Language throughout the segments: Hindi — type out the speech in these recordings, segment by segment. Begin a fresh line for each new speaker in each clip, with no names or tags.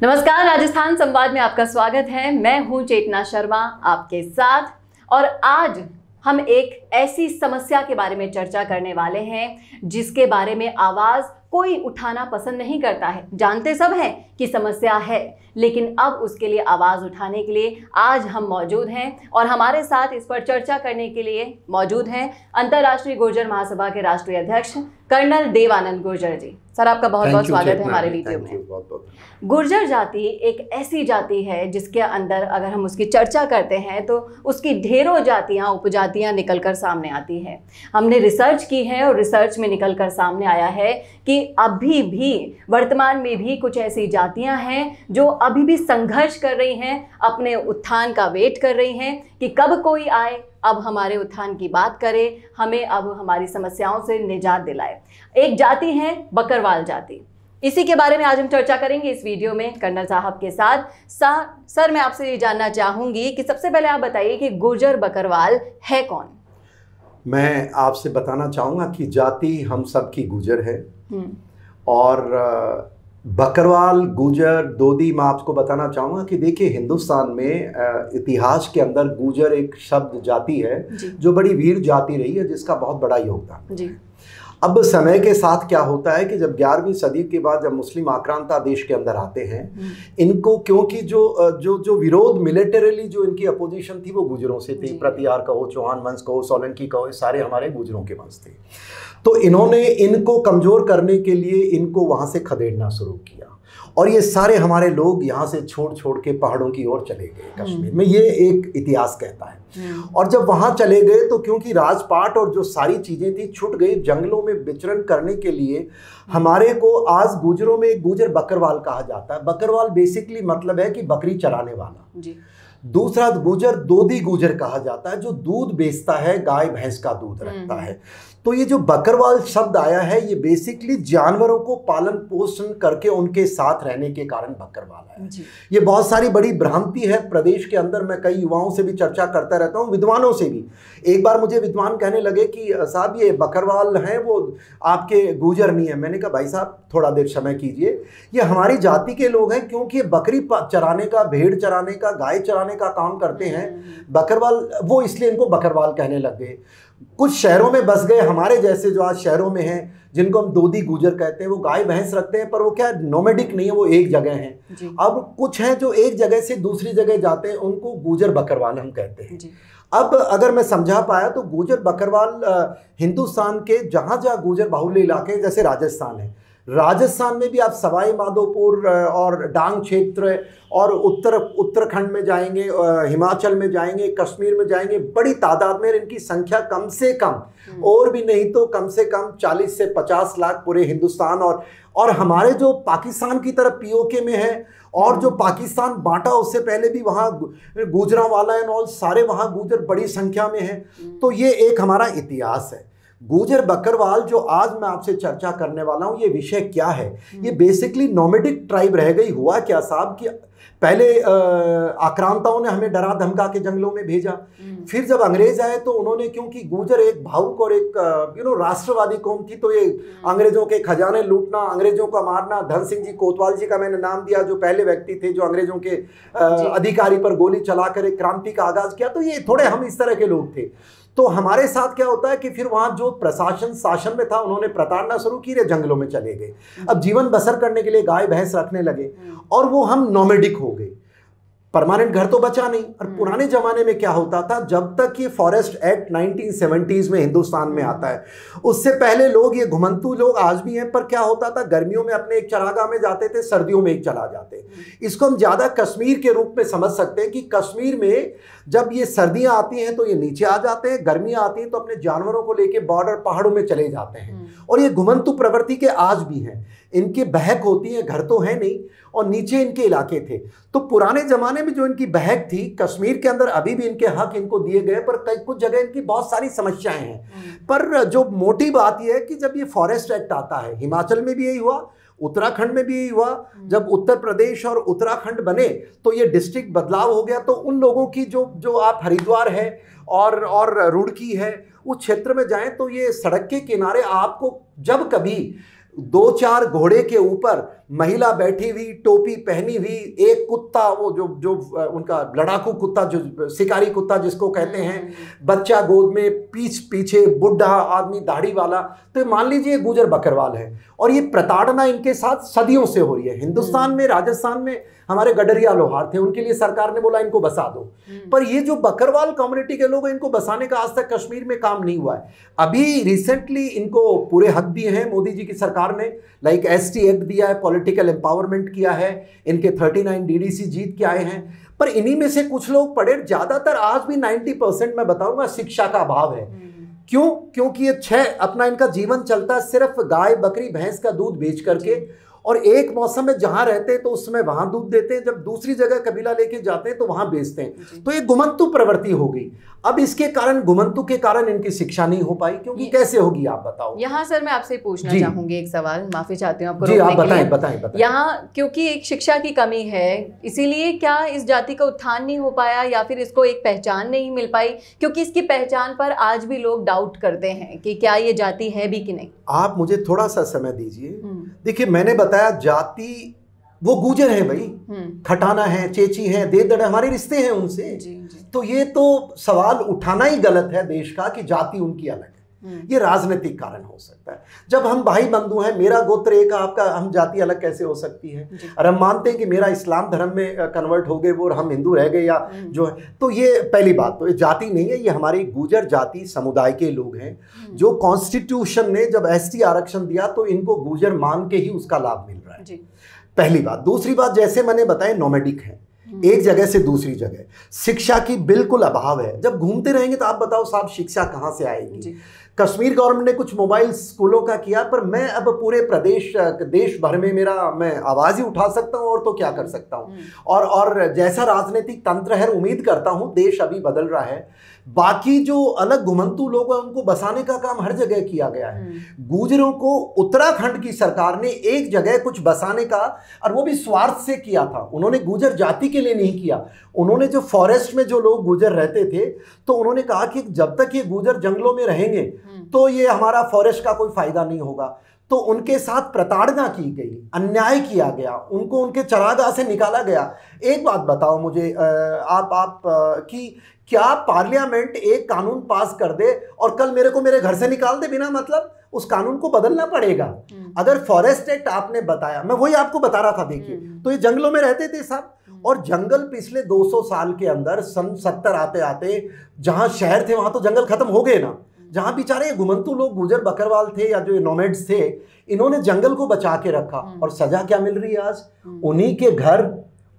नमस्कार, राजस्थान संवाद में आपका स्वागत है। मैं हूं चेतना शर्मा आपके साथ और आज हम एक ऐसी समस्या के बारे में चर्चा करने वाले हैं जिसके बारे में आवाज़ कोई उठाना पसंद नहीं करता है। जानते सब हैं कि समस्या है, लेकिन अब उसके लिए आवाज़ उठाने के लिए आज हम मौजूद हैं और हमारे साथ इस पर चर्चा करने के लिए मौजूद हैं अंतर्राष्ट्रीय गुर्जर महासभा के राष्ट्रीय अध्यक्ष कर्नल देवानंद गुर्जर जी। सर, आपका बहुत बहुत स्वागत है हमारे वीडियो में। गुर्जर जाति एक ऐसी जाति है जिसके अंदर अगर हम उसकी चर्चा करते हैं तो उसकी ढेरों जातियां उपजातियां निकलकर सामने आती हैं। हमने रिसर्च की है और रिसर्च में निकलकर सामने आया है कि अभी भी वर्तमान में भी कुछ ऐसी जातियां हैं जो अभी भी संघर्ष कर रही हैं, अपने उत्थान का वेट कर रही हैं कि कब कोई आए, अब हमारे उत्थान की बात करे, हमें अब हमारी समस्याओं से निजात दिलाए। एक जाति है बकरवाल जाति। इसी के बारे में आज हम चर्चा करेंगे इस वीडियो में कर्नल साहब के साथ। सर, मैं आपसे ये जानना चाहूँगी कि सबसे पहले आप बताइए कि गुर्जर बकरवाल है कौन?
मैं आपसे बताना चाहूँगा कि जाति हम सब की गुर्जर है और बकरवाल, गुर्जर, दोदी मैं आपको बताना चाहूँगा कि देखिए हिंदुस्तान में इतिहास के अंदर गुर्जर एक शब्द जाति है जो बड़ी वीर जाति रही है, जिसका बहुत बड़ा योगदान है। अब समय के साथ क्या होता है कि जब 11वीं सदी के बाद जब मुस्लिम आक्रांता देश के अंदर आते हैं, इनको क्योंकि जो विरोध मिलिटरीली जो इनकी अपोजिशन थी वो गुर्जरों से थी। प्रतिहार कहो, चौहान वंश कहो, सोलंकी कहो, सारे हमारे गुर्जरों के वंश थे। तो इन्होंने इनको कमज़ोर करने के लिए इनको वहाँ से खदेड़ना शुरू किया और ये सारे हमारे लोग यहाँ से छोड़ के पहाड़ों की ओर चले गए कश्मीर में। ये एक इतिहास कहता है। और जब वहाँ चले गए तो क्योंकि राजपाट और जो सारी चीज़ें थी छूट गई, जंगलों में विचरण करने के लिए हमारे को आज गुर्जरों में एक गुर्जर बकरवाल कहा जाता है। बकरवाल बेसिकली मतलब है कि बकरी चराने वाला। दूसरा गुर्जर दोदी गुर्जर कहा जाता है, जो दूध बेचता है, गाय भैंस का दूध रखता है। तो ये जो बकरवाल शब्द आया है ये बेसिकली जानवरों को पालन पोषण करके उनके साथ रहने के कारण बकरवाल है। ये बहुत सारी बड़ी भ्रांति है प्रदेश के अंदर। मैं कई युवाओं से भी चर्चा करता रहता हूँ, विद्वानों से भी। एक बार मुझे विद्वान कहने लगे कि साहब ये बकरवाल हैं वो आपके गुर्जर नहीं है। मैंने कहा भाई साहब थोड़ा देर समय कीजिए, ये हमारी जाति के लोग हैं क्योंकि ये बकरी चराने का, भेड़ चराने का, गाय चराने का काम करते हैं। बकरवाल वो इसलिए इनको बकरवाल कहने लग गए। कुछ शहरों में बस गए हमारे जैसे जो आज शहरों में हैं, जिनको हम दोदी गुर्जर कहते हैं। वो गाय भैंस रखते हैं पर वो क्या नोमैडिक नहीं है, वो एक जगह हैं। अब कुछ हैं जो एक जगह से दूसरी जगह जाते हैं, उनको गुर्जर बकरवाल हम कहते हैं। अब अगर मैं समझा पाया तो गुर्जर बकरवाल हिंदुस्तान के जहाँ जहाँ गुर्जर बाहुल्य इलाके जैसे राजस्थान है, राजस्थान में भी आप सवाई माधोपुर और डांग क्षेत्र और उत्तराखंड में जाएंगे, हिमाचल में जाएंगे, कश्मीर में जाएंगे, बड़ी तादाद में इनकी संख्या कम से कम और भी नहीं तो कम से कम 40 से 50 लाख पूरे हिंदुस्तान और हमारे जो पाकिस्तान की तरफ पीओके में है और जो पाकिस्तान बांटा उससे पहले भी वहाँ गुजरांवाला एंड ऑल सारे वहाँ गुर्जर बड़ी संख्या में हैं। तो ये एक हमारा इतिहास है। गुर्जर बकरवाल जो आज मैं आपसे चर्चा करने वाला हूँ, ये विषय क्या है? ये बेसिकली नोमैडिक ट्राइब रह गई। हुआ क्या साहब कि पहले आक्रांताओं ने हमें डरा धमका के जंगलों में भेजा। फिर जब अंग्रेज आए तो उन्होंने, क्योंकि गुर्जर एक भावुक और एक राष्ट्रवादी कौम थी, तो ये अंग्रेजों के खजाने लूटना, अंग्रेजों का मारना। धन सिंह जी कोतवाल जी का मैंने नाम दिया, जो पहले व्यक्ति थे जो अंग्रेजों के अधिकारी पर गोली चलाकर एक क्रांति का आगाज किया। तो ये थोड़े हम इस तरह के लोग थे। तो हमारे साथ क्या होता है कि फिर वहाँ जो प्रशासन शासन में था उन्होंने प्रताड़ना शुरू की, रे जंगलों में चले गए। अब जीवन बसर करने के लिए गाय भैंस रखने लगे और वो हम नोमैडिक हो गए। परमानेंट घर तो बचा नहीं। और पुराने जमाने में क्या होता था, जब तक ये फॉरेस्ट एक्ट 1970s में हिंदुस्तान में आता है, उससे पहले लोग, ये घुमंतू लोग आज भी हैं, पर क्या होता था गर्मियों में अपने एक चरागाह में जाते थे, सर्दियों में एक चला जाते। इसको हम ज़्यादा कश्मीर के रूप में समझ सकते हैं कि कश्मीर में जब ये सर्दियाँ आती हैं तो ये नीचे आ जाते हैं, गर्मियाँ आती हैं तो अपने जानवरों को लेके बॉर्डर पहाड़ों में चले जाते हैं। और ये घुमंतू प्रवृत्ति के आज भी हैं। इनकी बहक होती है, घर तो है नहीं और नीचे इनके इलाके थे। तो पुराने जमाने में जो इनकी बहक थी कश्मीर के अंदर, अभी भी इनके हक इनको दिए गए, पर कई कुछ जगह इनकी बहुत सारी समस्याएं हैं। पर जो मोटी बात यह है कि जब ये फॉरेस्ट एक्ट आता है, हिमाचल में भी यही हुआ, उत्तराखंड में भी यही हुआ। जब उत्तर प्रदेश और उत्तराखंड बने तो ये डिस्ट्रिक्ट बदलाव हो गया। तो उन लोगों की जो आप हरिद्वार है और रुड़की है, उस क्षेत्र में जाएं तो ये सड़क के किनारे आपको जब कभी 2-4 घोड़े के ऊपर महिला बैठी हुई, टोपी पहनी हुई, एक कुत्ता, वो जो उनका लड़ाकू कुत्ता, जो शिकारी कुत्ता जिसको कहते हैं, बच्चा गोद में, पीछे बुढ़ा आदमी दाढ़ी वाला। तो मान लीजिए गुजर बकरवाल है, और ये प्रताड़ना इनके साथ सदियों से हो रही है। हिंदुस्तान में, राजस्थान में हमारे गडरिया लोहार थे, उनके लिए सरकार ने बोला इनको बसा दो, पर ये जो बकरवाल कम्युनिटी के लोग हैं, इनको बसाने का आज तक कश्मीर में काम नहीं हुआ है। अभी रिसेंटली इनको पूरे हक दिए हैं मोदी जी की सरकार ने, लाइक ST एक्ट दिया है, पॉलिटिकल एम्पावरमेंट किया है, इनके 39 DDC जीत के आए हैं। पर इन्हीं में से कुछ लोग पढ़े, ज्यादातर आज भी 90% मैं बताऊंगा शिक्षा का अभाव है। क्यों? क्योंकि ये 6 अपना इनका जीवन चलता है सिर्फ गाय बकरी भैंस का दूध बेच करके, और एक मौसम में जहां रहते हैं तो उस समय वहां दूध देते हैं, जब दूसरी जगह कबीला लेके जाते हैं तो वहां बेचते हैं। तो ये गुमंतु प्रवृत्ति हो गई। अब इसके कारण, गुमंतु के कारण इनकी शिक्षा नहीं हो पाई, क्योंकि कैसे होगी आप बताओ।
यहाँ सर मैं आपसे पूछना चाहूंगी एक सवाल, माफी चाहती हूँ आपको
जी, आप
रोकने के लिए।
बताएं।
यहाँ क्योंकि एक शिक्षा की कमी है, इसीलिए क्या इस जाति का उत्थान नहीं हो पाया, या फिर इसको एक पहचान नहीं मिल पाई? क्योंकि इसकी पहचान पर आज भी लोग डाउट करते हैं कि क्या ये जाति है भी कि नहीं। आप
मुझे थोड़ा सा समय दीजिए। देखिए, मैंने बताया जाति, वो गुजर है भाई, खटाना है, चेची है, देदड़, हमारे रिश्ते हैं उनसे। तो ये तो सवाल उठाना ही गलत है देश का कि जाति उनकी अलग है। ये राजनीतिक कारण हो सकता है। जब हम भाई बंधु हैं, मेरा गोत्र एक, आपका, हम जाति अलग कैसे हो सकती है? और हम मानते हैं कि मेरा इस्लाम धर्म में कन्वर्ट हो गए वो और हम हिंदू रह गए, या जो है, तो ये पहली बात। तो ये जाति नहीं है, ये हमारी गुजर जाति समुदाय के लोग हैं, जो कॉन्स्टिट्यूशन ने जब ST आरक्षण दिया तो इनको गुजर मान के ही उसका लाभ मिल रहा है, पहली बात। दूसरी बात, जैसे मैंने बताया, नोमैडिक है, एक जगह से दूसरी जगह, शिक्षा की बिल्कुल अभाव है। जब घूमते रहेंगे तो आप बताओ साहब, शिक्षा कहाँ से आएगी? कश्मीर गवर्नमेंट ने कुछ मोबाइल स्कूलों का किया, पर मैं अब पूरे देश भर में मैं आवाज ही उठा सकता हूँ, और तो क्या कर सकता हूँ। और जैसा राजनीतिक तंत्र है, उम्मीद करता हूँ देश अभी बदल रहा है। बाकी जो अलग घुमंतु लोग हैं उनको बसाने का काम हर जगह किया गया है। गुजरों को उत्तराखंड की सरकार ने एक जगह कुछ बसाने का, और वो भी स्वार्थ से किया था। उन्होंने गुजर जाति के लिए नहीं किया। उन्होंने जो फॉरेस्ट में जो लोग गुजर रहते थे, तो उन्होंने कहा कि जब तक ये गुजर जंगलों में रहेंगे तो ये हमारा फॉरेस्ट का कोई फायदा नहीं होगा। तो उनके साथ प्रताड़ना की गई, अन्याय किया गया, उनको उनके चरागाह से निकाला गया। एक बात बताओ मुझे, आप कि क्या पार्लियामेंट एक कानून पास कर दे और कल मेरे को मेरे घर से निकाल दे बिना मतलब? उस कानून को बदलना पड़ेगा। अगर फॉरेस्ट एक्ट आपने बताया, मैं वही आपको बता रहा था। देखिए, तो ये जंगलों में रहते थे साहब, और जंगल पिछले 200 साल के अंदर, सन 70 आते आते जहां शहर थे वहां तो जंगल खत्म हो गए ना। जहां बेचारे घुमंतु लोग गुजर बकरवाल थे या जो नोमैड्स थे, इन्होंने जंगल को बचा के रखा, और सजा क्या मिल रही है आज? उन्हीं के घर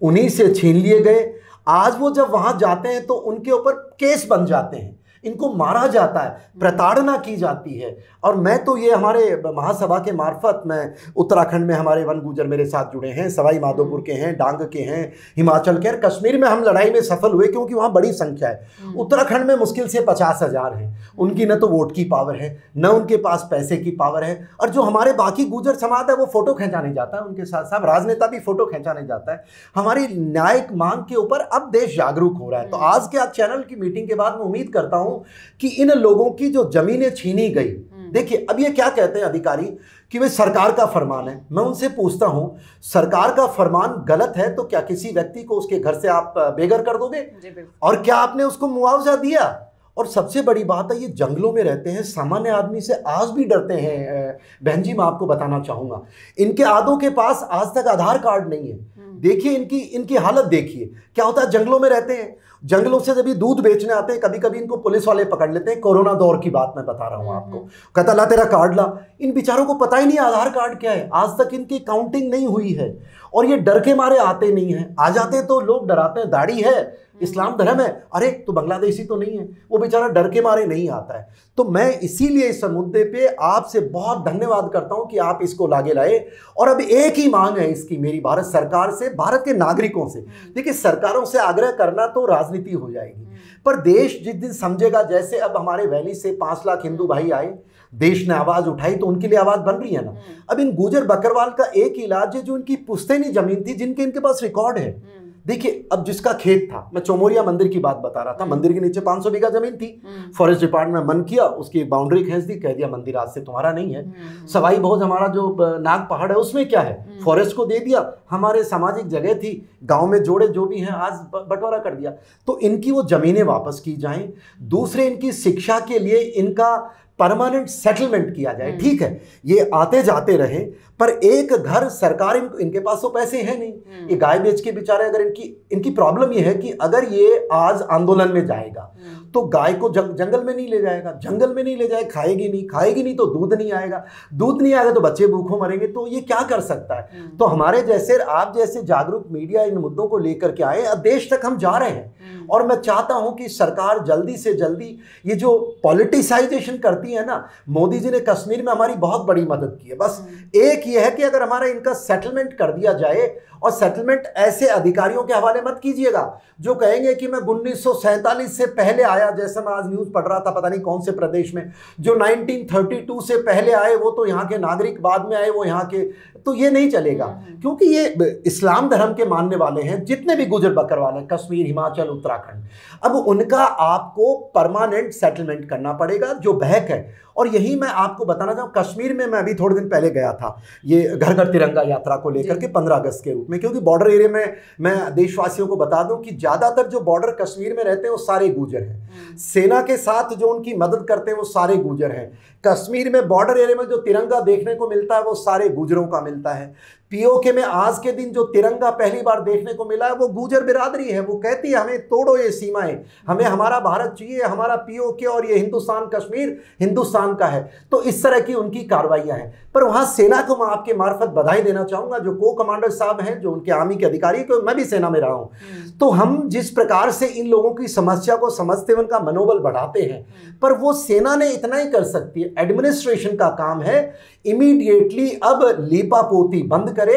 उन्हीं से छीन लिए गए। आज वो जब वहां जाते हैं तो उनके ऊपर केस बन जाते हैं, इनको मारा जाता है, प्रताड़ना की जाती है। और मैं तो ये हमारे महासभा के मार्फत, मैं उत्तराखंड में हमारे वन गुजर मेरे साथ जुड़े हैं, सवाई माधोपुर के हैं, डांग के हैं, हिमाचल के हैं। कश्मीर में हम लड़ाई में सफल हुए क्योंकि वहाँ बड़ी संख्या है। उत्तराखंड में मुश्किल से 50,000 हैं। उनकी न तो वोट की पावर है, न उनके पास पैसे की पावर है। और जो हमारे बाकी गुजर समाज है वो फोटो खिंचाने जाता है उनके साथ साथ, राजनेता भी फोटो खिंचाने जाता है। हमारी न्यायिक मांग के ऊपर अब देश जागरूक हो रहा है। तो आज के चैनल की मीटिंग के बाद मैं उम्मीद करता हूँ कि इन लोगों की जो जमीनें छीनी गई, देखिए अब ये क्या कहते हैं अधिकारी कि वे सरकार का फरमान है। मैं उनसे पूछता हूं, सरकार का फरमान गलत है तो क्या किसी व्यक्ति को उसके घर से आप बेघर कर दोगे? और क्या आपने उसको मुआवजा दिया? और सबसे बड़ी बात है, ये जंगलों में रहते हैं, सामान्य आदमी से आज भी डरते हैं। बहन जी, मैं आपको बताना चाहूंगा, इनके आधों के पास आज तक आधार कार्ड नहीं है। देखिए इनकी हालत देखिए, क्या होता है, जंगलों में रहते हैं, जंगलों से जब ये दूध बेचने आते हैं, कभी कभी इनको पुलिस वाले पकड़ लेते हैं। कोरोना दौर की बात मैं बता रहा हूं आपको, कहता ला तेरा कार्ड ला। इन बेचारों को पता ही नहीं आधार कार्ड क्या है, आज तक इनकी काउंटिंग नहीं हुई है, और ये डर के मारे आते नहीं हैं। आ जाते हैं तो लोग डराते हैं, दाढ़ी है, इस्लाम धर्म है, अरे तो बांग्लादेशी तो नहीं है, वो बेचारा डर के मारे नहीं आता है। तो मैं इसीलिए इस मुद्दे पे आपसे बहुत धन्यवाद करता हूं कि आप इसको लागे लाए। और अब एक ही मांग है इसकी मेरी भारत सरकार से, भारत के नागरिकों से। देखिए, सरकारों से आग्रह करना तो राजनीति हो जाएगी, पर देश जिस दिन समझेगा, जैसे अब हमारे वैली से 5 लाख हिंदू भाई आए, देश ने आवाज उठाई तो उनके लिए आवाज बन रही है ना। अब इन गुजर बकरवाल का एक इलाज है, जो इनकी पुश्तैनी जमीन थी, जिनके इनके पास रिकॉर्ड है। देखिए अब जिसका खेत था, मैं चौमोरिया मंदिर की बात बता रहा था, मंदिर के नीचे 500 बीघा जमीन थी, फॉरेस्ट डिपार्टमेंट मन किया, उसकी बाउंड्री खींच दी, कह दिया मंदिर आज से तुम्हारा नहीं है। सवाई भोज हमारा जो नाग पहाड़ है उसमें क्या है, फॉरेस्ट को दे दिया, हमारे सामाजिक जगह थी, गांव में जोड़े जो भी हैं आज बंटवारा कर दिया। तो इनकी वो जमीनें वापस की जाएं। दूसरे, इनकी शिक्षा के लिए इनका परमानेंट सेटलमेंट किया जाए। ठीक है, ये आते जाते रहे, पर एक घर सरकार इनके पास तो पैसे हैं नहीं, ये गाय बेच के बेचारे, अगर इनकी प्रॉब्लम ये है कि अगर ये आज आंदोलन में जाएगा तो गाय को जंगल में नहीं ले जाएगा, जंगल में नहीं ले जाए, खाएगी नहीं तो दूध नहीं आएगा, दूध नहीं आएगा तो बच्चे भूखों मरेंगे, तो ये क्या कर सकता है। तो हमारे जैसे, आप जैसे जागरूक मीडिया इन मुद्दों को लेकर के आए, देश तक हम जा रहे हैं। और मैं चाहता हूं कि सरकार जल्दी से जल्दी ये जो पॉलिटिसाइजेशन करती है ना, मोदी जी ने कश्मीर में हमारी बहुत बड़ी मदद की है। बस एक ये है कि अगर हमारा इनका सेटलमेंट कर दिया जाए, और सेटलमेंट ऐसे अधिकारियों के हवाले मत कीजिएगा जो कहेंगे कि मैं 1947 से पहले आया, जैसे मैं आज न्यूज पढ़ रहा था पता नहीं कौन से प्रदेश में, जो 1932 से पहले आए वो तो यहाँ के नागरिक, बाद में आए वो यहाँ के, तो ये नहीं चलेगा। क्योंकि ये इस्लाम धर्म के मानने वाले हैं जितने भी गुजर बकरवाल हैं, कश्मीर, हिमाचल, उत्तराखंड, अब उनका आपको परमानेंट सेटलमेंट करना पड़ेगा जो बहक है। और यही मैं आपको बताना चाहूँ, कश्मीर में मैं अभी थोड़े दिन पहले गया था ये घर घर तिरंगा यात्रा को लेकर के 15 अगस्त के रूप में, क्योंकि बॉर्डर एरिया में मैं देशवासियों को बता दूं कि ज़्यादातर जो बॉर्डर कश्मीर में रहते हैं वो सारे गुजर हैं, सेना के साथ जो उनकी मदद करते हैं वो सारे गुजर हैं। कश्मीर में बॉर्डर एरिया में जो तिरंगा देखने को मिलता है वो सारे गुजरों का मिलता है। पीओके में आज के दिन जो तिरंगा पहली बार देखने को मिला है वो गुजर बिरादरी है। वो कहती है हमें तोड़ो ये सीमाएं, हमें हमारा भारत चाहिए, हमारा पीओके और ये हिंदुस्तान, कश्मीर हिंदुस्तान का है। तो इस तरह की उनकी कार्रवाइयां हैं। पर वहां सेना को मैं आपके मार्फत बधाई देना चाहूंगा, जो को कमांडर साहब हैं, जो उनके आर्मी के अधिकारी, तो मैं भी सेना में रहा हूं, तो हम जिस प्रकार से इन लोगों की समस्या को समझते हुए उनका मनोबल बढ़ाते हैं, पर वो सेना ने इतना ही कर सकती है। एडमिनिस्ट्रेशन का काम है इमीडिएटली अब लीपापोती बंद करे,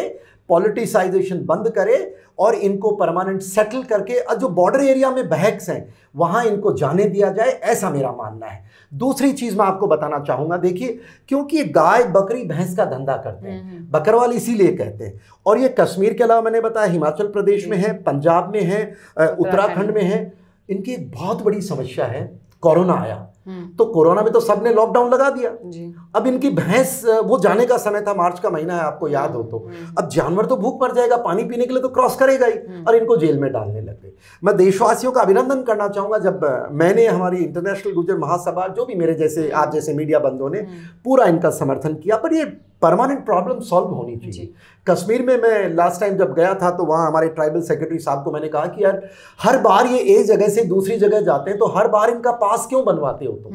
पॉलिटिसाइजेशन बंद करे और इनको परमानेंट सेटल करके जो बॉर्डर एरिया में बहक्स हैं वहां इनको जाने दिया जाए, ऐसा मेरा मानना है। दूसरी चीज मैं आपको बताना चाहूंगा, देखिए क्योंकि गाय बकरी भैंस का धंधा करते हैं, बकरवाल इसीलिए कहते हैं, और ये कश्मीर के अलावा मैंने बताया हिमाचल प्रदेश में है, पंजाब में है, उत्तराखंड में है। इनकी एक बहुत बड़ी समस्या है, कोरोना आया तो कोरोना में तो सबने लॉकडाउन लगा दिया जी। अब इनकी भैंस, वो जाने का समय था, मार्च का महीना है, आपको याद हो तो, अब जानवर तो भूख मर जाएगा, पानी पीने के लिए तो क्रॉस करेगा ही, और इनको जेल में डालने लग गए। मैं देशवासियों का अभिनंदन करना चाहूंगा, जब मैंने हमारी इंटरनेशनल गुजर महासभा, जो भी मेरे जैसे आप जैसे मीडिया बंधुओं ने पूरा इनका समर्थन किया, पर ये परमानेंट प्रॉब्लम सॉल्व होनी चाहिए। कश्मीर में मैं लास्ट टाइम जब गया था तो वहाँ हमारे ट्राइबल सेक्रेटरी साहब को मैंने कहा कि यार हर बार ये एक जगह से दूसरी जगह जाते हैं तो हर बार इनका पास क्यों बनवाते हो तुम,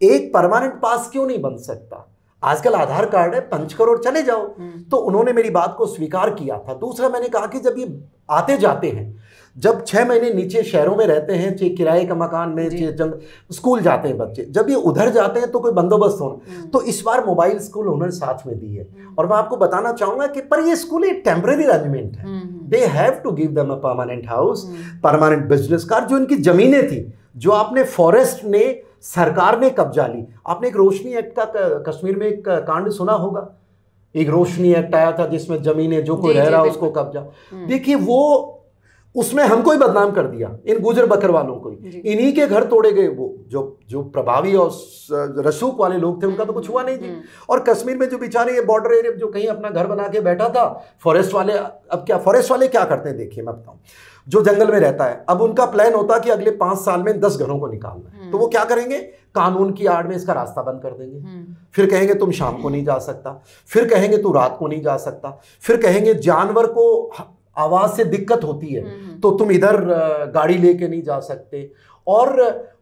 एक परमानेंट पास क्यों नहीं बन सकता? आजकल आधार कार्ड है, 5 करोड़ चले जाओ। तो उन्होंने मेरी बात को स्वीकार किया था। दूसरा मैंने कहा कि जब ये आते जाते हैं, जब 6 महीने नीचे शहरों में रहते हैं, चाहे किराए का मकान में, चाहे स्कूल जाते हैं बच्चे, जब ये उधर जाते हैं तो कोई बंदोबस्त होना, तो इस बार मोबाइल स्कूल उन्होंने साथ में दी है। और मैं आपको बताना चाहूंगा कि पर ये स्कूल एक टेम्पररी अरेंजमेंट है, they have to give them a permanent house, permanent business card. जो इनकी जमीनें थी, जो आपने फॉरेस्ट ने, सरकार ने कब्जा ली। आपने एक रोशनी एक्ट का कश्मीर में एक कांड सुना होगा, एक रोशनी एक्ट आया था जिसमें जमीनें जो कोई रह रहा उसको कब्जा। देखिए वो उसमें हमको ही बदनाम कर दिया, इन गुजर बकरवालों को ही, इन्हीं के घर तोड़े गए। वो जो प्रभावी और रसूख वाले लोग थे उनका तो कुछ हुआ नहीं जी। और कश्मीर में जो बेचारे ये बॉर्डर एरिया जो कहीं अपना घर बना के बैठा था, फॉरेस्ट वाले, अब क्या फॉरेस्ट वाले क्या करते हैं देखिए मैं बताऊं, जो जंगल में रहता है, अब उनका प्लान होता है कि अगले 5 साल में 10 घरों को निकालना है, तो वो क्या करेंगे, कानून की आड़ में इसका रास्ता बंद कर देंगे। फिर कहेंगे तुम शाम को नहीं जा सकता, फिर कहेंगे तू रात को नहीं जा सकता, फिर कहेंगे जानवर को आवाज से दिक्कत होती है तो तुम इधर गाड़ी लेके नहीं जा सकते। और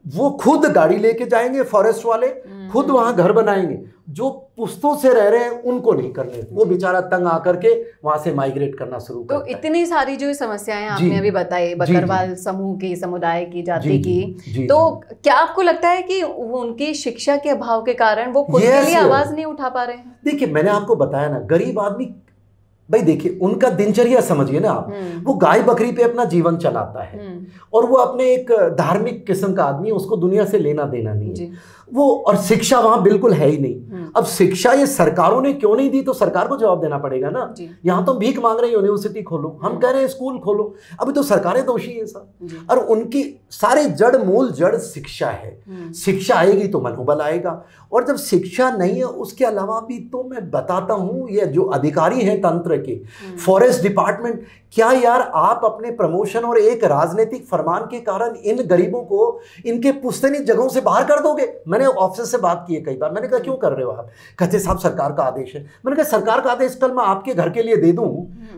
वो खुद गाड़ी लेके जाएंगे, फॉरेस्ट वाले खुद वहां घर बनाएंगे, जो पुश्तों से रह रहे हैं उनको नहीं करने, वो बेचारा तंग आकर के वहां से माइग्रेट करना शुरू करता है।
तो इतनी सारी जो समस्याएं आपने अभी बताई, बकरवाल समूह की, समुदाय की, जाति की, तो क्या आपको लगता है कि वो उनकी शिक्षा के अभाव के कारण वो खुद के लिए आवाज नहीं उठा पा रहे हैं?
देखिए मैंने आपको बताया ना, गरीब आदमी, भाई देखिए उनका दिनचर्या समझिए ना आप, वो गाय बकरी पे अपना जीवन चलाता है और वो अपने एक धार्मिक किस्म का आदमी, उसको दुनिया से लेना देना नहीं है। वो, और शिक्षा वहां बिल्कुल है ही नहीं। अब शिक्षा ये सरकारों ने क्यों नहीं दी, तो सरकार को जवाब देना पड़ेगा ना। यहां तो भीख मांग रहे हैं यूनिवर्सिटी खोलो, हम कह रहे हैं स्कूल खोलो, अभी तो सरकारें दोषी है सब। और उनकी सारे मूल जड़ शिक्षा है। शिक्षा आएगी तो मनोबल आएगा, और जब शिक्षा नहीं है उसके अलावा भी तो मैं बताता हूं, ये जो अधिकारी हैं तंत्र के, फॉरेस्ट डिपार्टमेंट, क्या यार आप अपने प्रमोशन और एक राजनीतिक फरमान के कारण इन गरीबों को इनके पुश्तैनी जगहों से बाहर कर दोगे? मैंने ऑफिसर से बात की है कई बार, मैंने कहा क्यों कर रहे हो आप? कहते साहब सरकार का आदेश है। मैंने कहा सरकार का आदेश कल मैं आपके घर के लिए दे दूं,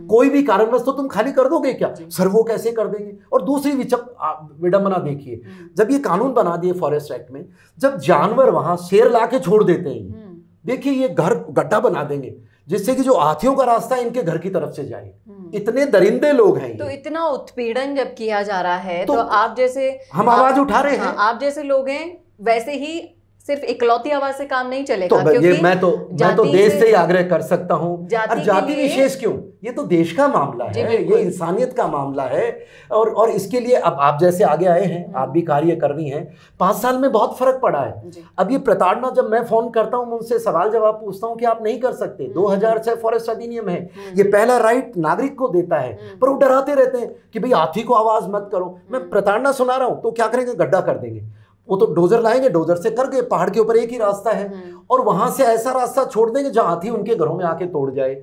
कोई भी कारणवश, तो तुम खाली कर दोगे क्या? सर वो कैसे कर देंगे? और दूसरी विडंबना देखिए, जब ये कानून बना दिए फॉरेस्ट एक्ट में, जब जानवर वहां शेर ला के छोड़ देते हैं, देखिए ये घर गड्ढा बना देंगे जिससे कि जो हाथियों का रास्ता इनके घर की तरफ से जाए। इतने दरिंदे लोग हैं।
तो इतना उत्पीड़न जब किया जा रहा है तो आप जैसे,
हम आवाज उठा रहे हैं,
आप जैसे लोग हैं, वैसे ही सिर्फ इकलौती आवाज से काम नहीं चलेगा।
तो
क्योंकि
मैं तो देश से ही आग्रह कर सकता हूँ। और जाति विशेष क्यों, ये तो देश का मामला है, ये इंसानियत का मामला है। और इसके लिए अब आप जैसे आगे आए हैं, आप भी कार्य कर रही हैं, 5 साल में बहुत फर्क पड़ा है। अब ये प्रताड़ना, जब मैं फोन करता हूँ उनसे सवाल जवाब पूछता हूँ कि आप नहीं कर सकते, 2006 फॉरेस्ट अधिनियम है, ये पहला राइट नागरिक को देता है, पर वो डराते रहते हैं कि भाई हाथी को आवाज मत करो। मैं प्रताड़ना सुना रहा हूँ तो क्या करेंगे, गड्ढा कर देंगे। वो तो डोजर लाएंगे, डोजर से कर गए, पहाड़ के ऊपर एक ही रास्ता है, और वहां से ऐसा रास्ता छोड़ देंगे जहां हाथी उनके घरों में आके तोड़ जाए,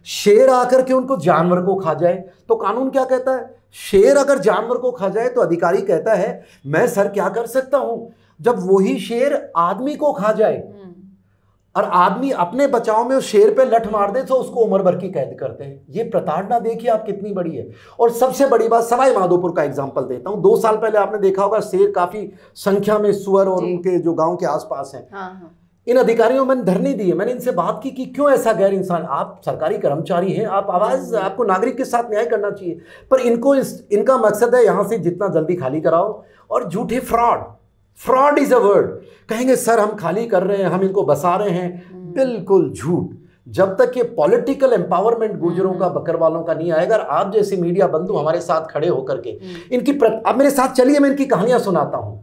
शेर आकर के उनको जानवर को खा जाए। तो कानून क्या कहता है, शेर अगर जानवर को खा जाए तो अधिकारी कहता है मैं सर क्या कर सकता हूं, जब वही शेर आदमी को खा जाए और आदमी अपने बचाव में उस शेर पे लठ मार दे तो उसको उम्र भर की कैद करते हैं। ये प्रताड़ना देखिए आप कितनी बड़ी है। और सबसे बड़ी बात, सवाई माधोपुर का एग्जांपल देता हूं। 2 साल पहले आपने देखा होगा, शेर काफी संख्या में सुअर और उनके जो गांव के आसपास हैं। इन अधिकारियों मैंने धरने दिए, मैंने इनसे बात की कि क्यों ऐसा गैर इंसान, आप सरकारी कर्मचारी हैं, आप आवाज, आपको नागरिक के साथ न्याय करना चाहिए, पर इनका मकसद है यहां से जितना जल्दी खाली कराओ। और झूठे फ्रॉड इज अ वर्ड, कहेंगे सर हम खाली कर रहे हैं, हम इनको बसा रहे हैं, बिल्कुल झूठ। जब तक ये पॉलिटिकल एम्पावरमेंट गुर्जरों का, बकरवालों का नहीं आएगा, आप जैसे मीडिया बंधु हमारे साथ खड़े होकर के इनकी अब मेरे साथ चलिए, मैं इनकी कहानियां सुनाता हूं।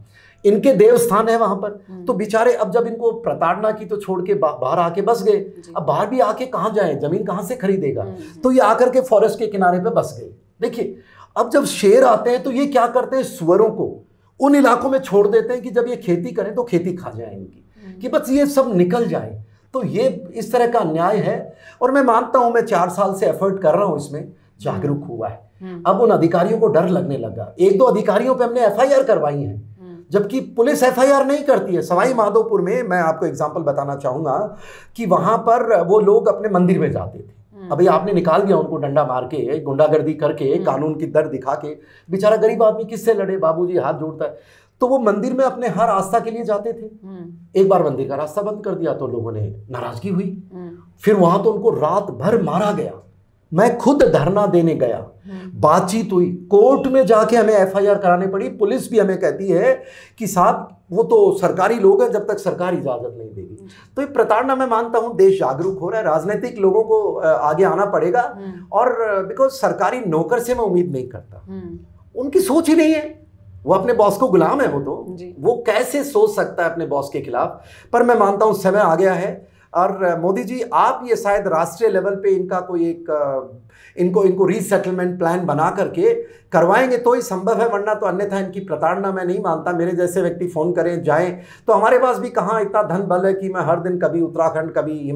इनके देवस्थान है वहां पर, तो बेचारे अब जब इनको प्रताड़ना की तो छोड़ के बाहर आके बस गए। अब बाहर भी आके कहां जाए, जमीन कहां से खरीदेगा, तो ये आकर के फॉरेस्ट के किनारे पे बस गए। देखिए अब जब शेर आते हैं तो ये क्या करते हैं, सुअरों को उन इलाकों में छोड़ देते हैं कि जब ये खेती करें तो खेती खा जाए इनकी, कि बस ये सब निकल जाए। तो ये इस तरह का अन्याय है। और मैं मानता हूं, मैं 4 साल से एफर्ट कर रहा हूं, इसमें जागरूक हुआ है। अब उन अधिकारियों को डर लगने लगा। 1-2 अधिकारियों पे हमने FIR करवाई है, जबकि पुलिस FIR नहीं करती है। सवाई माधोपुर में मैं आपको एग्जांपल बताना चाहूंगा कि वहां पर वो लोग अपने मंदिर में जाते थे, अभी आपने निकाल दिया उनको, डंडा मार के, गुंडागर्दी करके, कानून की दर दिखा के। बेचारा गरीब आदमी किससे लड़े, बाबूजी हाथ जोड़ता है। तो वो मंदिर में अपने हर आस्था के लिए जाते थे। एक बार मंदिर का रास्ता बंद कर दिया तो लोगों ने नाराजगी हुई, फिर वहां तो उनको रात भर मारा गया। मैं खुद धरना देने गया, बातचीत हुई, कोर्ट में जाके हमें FIR करानी पड़ी। पुलिस भी हमें कहती है कि साहब वो तो सरकारी लोग हैं, जब तक सरकार इजाजत नहीं देगी। तो ये प्रताड़ना, मैं मानता हूं देश जागरूक हो रहा है, राजनीतिक लोगों को आगे आना पड़ेगा। और बिकॉज सरकारी नौकर से मैं उम्मीद नहीं करता, उनकी सोच ही नहीं है, वो अपने बॉस को गुलाम है। वो कैसे सोच सकता है अपने बॉस के खिलाफ। पर मैं मानता हूं समय आ गया है। और मोदी जी, आप ये शायद राष्ट्रीय लेवल पे इनका कोई एक इनको रीसेटलमेंट प्लान बना करके करवाएंगे तो ही संभव है, वरना तो अन्यथा इनकी प्रताड़ना मैं नहीं मानता। मेरे जैसे व्यक्ति फोन करें जाएं तो हमारे पास भी कहाँ इतना धन बल है कि मैं हर दिन कभी उत्तराखंड कभी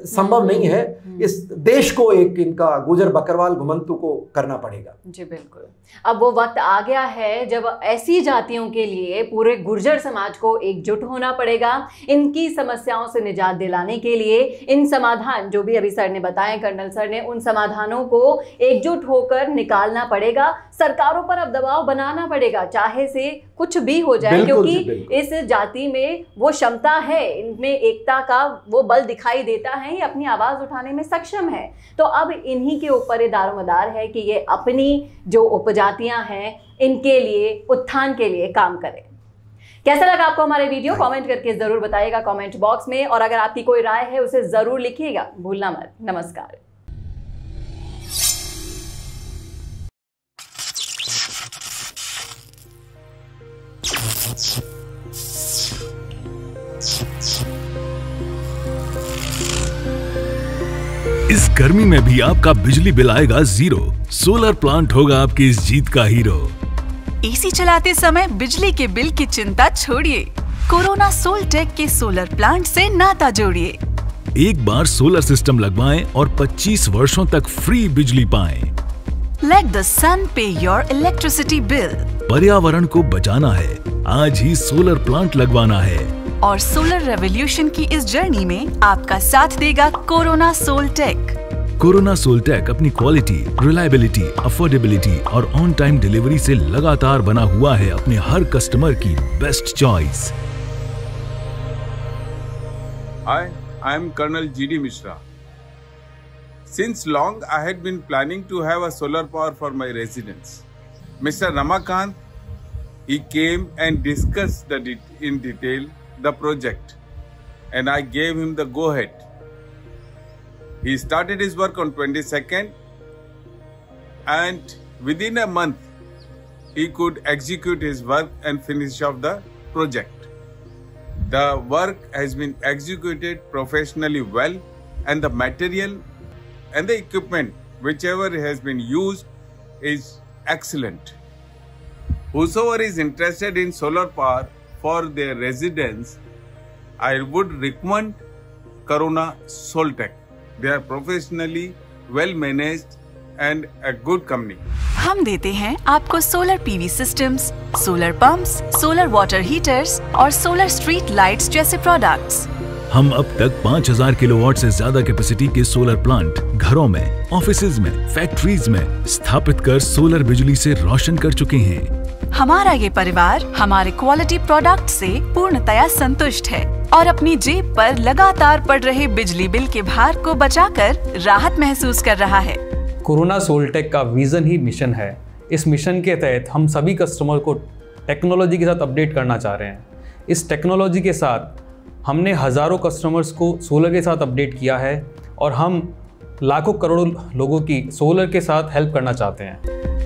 संभव नहीं है। इस देश को एक इनका गुजर बकरवाल घुमंतु को करना पड़ेगा।
जी बिल्कुल, अब वो वक्त आ गया है जब ऐसी जातियों के लिए पूरे गुर्जर समाज को एकजुट होना पड़ेगा। इनकी समस्याओं से निजात दिलाने के लिए इन समाधान, जो भी अभी सर ने बताए, कर्नल सर ने, उन समाधानों को एकजुट होकर निकालना पड़ेगा। सरकारों पर अब दबाव बनाना पड़ेगा, चाहे से कुछ भी हो जाए, क्योंकि इस जाति में वो क्षमता है, इनमें एकता का वो बल दिखाई देता है, ये अपनी आवाज उठाने में सक्षम है। तो अब इन्हीं के ऊपर दारोमदार है कि ये अपनी जो उपजातियां हैं इनके लिए, उत्थान के लिए काम करें। कैसा लगा आपको हमारे वीडियो, कमेंट करके जरूर बताइएगा कमेंट बॉक्स में, और अगर आपकी कोई राय है उसे जरूर लिखिएगा, भूलना मत। नमस्कार।
इस गर्मी में भी आपका बिजली बिल आएगा 0। सोलर प्लांट होगा आपकी इस जीत का हीरो।
एसी चलाते समय बिजली के बिल की चिंता छोड़िए, कोरोना सोलटेक के सोलर प्लांट से नाता जोड़िए।
एक बार सोलर सिस्टम लगवाएं और 25 वर्षों तक फ्री बिजली पाएं।
Let the sun pay your electricity bill।
पर्यावरण को बचाना है, आज ही सोलर प्लांट लगवाना है।
और सोलर रेवोल्यूशन की इस जर्नी में आपका साथ देगा कोरोना सोलटेक।
कोरोना सोलटेक अपनी क्वालिटी, रिलायबिलिटी, अफोर्डेबिलिटी और ऑन टाइम डिलीवरी से लगातार बना हुआ है अपने हर कस्टमर की best choice.
Hi, I am Colonel G.D. Mishra. Since long, I had been planning to have a solar power for my residence. Mr. Ramakant, he came and discussed in detail the project, and I gave him the go-ahead. He started his work on 22nd, and within a month, he could execute his work and finish off the project. The work has been executed professionally well, and the material and the equipment, whichever has been used, is excellent. Whosoever is interested in solar power for their residence, I would recommend Corona Soltech. They are professionally well managed and a good company.
हम देते हैं आपको solar PV systems, solar pumps, solar water heaters और सोलर स्ट्रीट लाइट्स जैसे प्रोडक्ट्स।
हम अब तक 5000 किलोवाट से ज्यादा कैपेसिटी के सोलर प्लांट घरों में, ऑफिसेज में, फैक्ट्रीज में स्थापित कर सोलर बिजली से रोशन कर चुके हैं।
हमारा ये परिवार हमारे क्वालिटी प्रोडक्ट से पूर्णतया संतुष्ट है और अपनी जेब पर लगातार पड़ रहे बिजली बिल के भार को बचाकर राहत महसूस कर रहा है।
कोरोना सोलटेक का विजन ही मिशन है। इस मिशन के तहत हम सभी कस्टमर को टेक्नोलॉजी के साथ अपडेट करना चाह रहे हैं। इस टेक्नोलॉजी के साथ हमने हज़ारों कस्टमर्स को सोलर के साथ अपडेट किया है और हम लाखों करोड़ों लोगों की सोलर के साथ हेल्प करना चाहते हैं।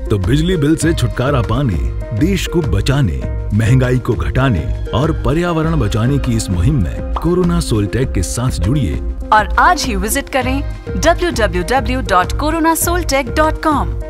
तो बिजली बिल से छुटकारा पाने, देश को बचाने, महंगाई को घटाने और पर्यावरण बचाने की इस मुहिम में कोरोना सोलटेक के साथ जुड़िए
और आज ही विजिट करें www.coronasoltech.com।